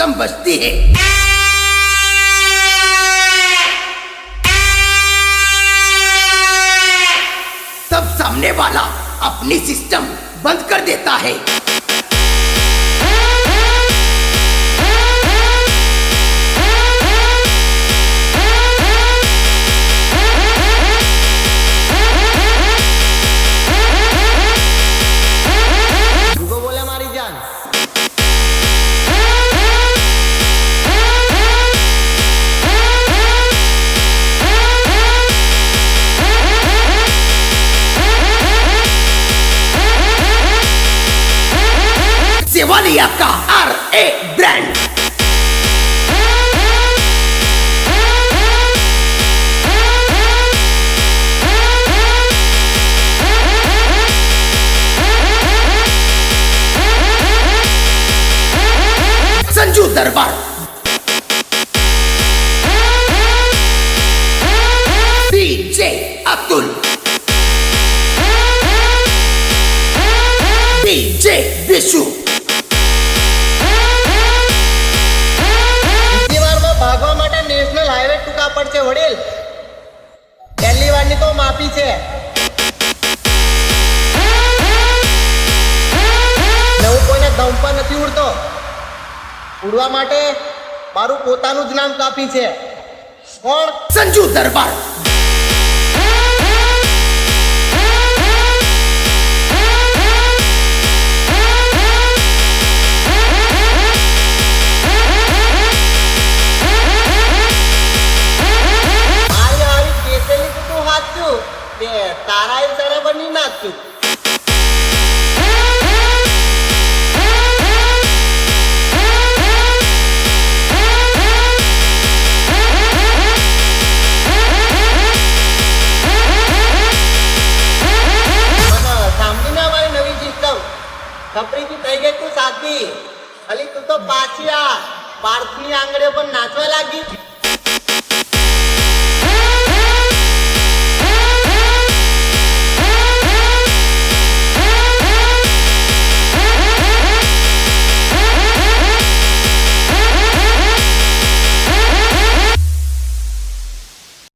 System बजती है। तब सामने वाला अपनी सिस्टम बंद कर देता है। सेवालिया का RA ब्रांड। संजू दरबार, DJ अतुल, DJ विशु। ભાગવા માટે નેશનલ હાઈવે ટૂંકા પડશે વડીલ, પહેલી વારની તો માફી છે। નવું કોઈને દમ પર નથી ઉડતો, ઉડવા માટે મારું પોતાનું જ નામ કાફી છે। કોણ? संजू दरबार। તારા એ તને બની નાખ્યું। સાંભળીને અમારી નવી સિસ્ટમ ખપરીથી થઈ ગઈ તું સાથી, ખાલી તું તો પાછી આ પાર્થની આંગળીઓ પર નાચવા લાગી।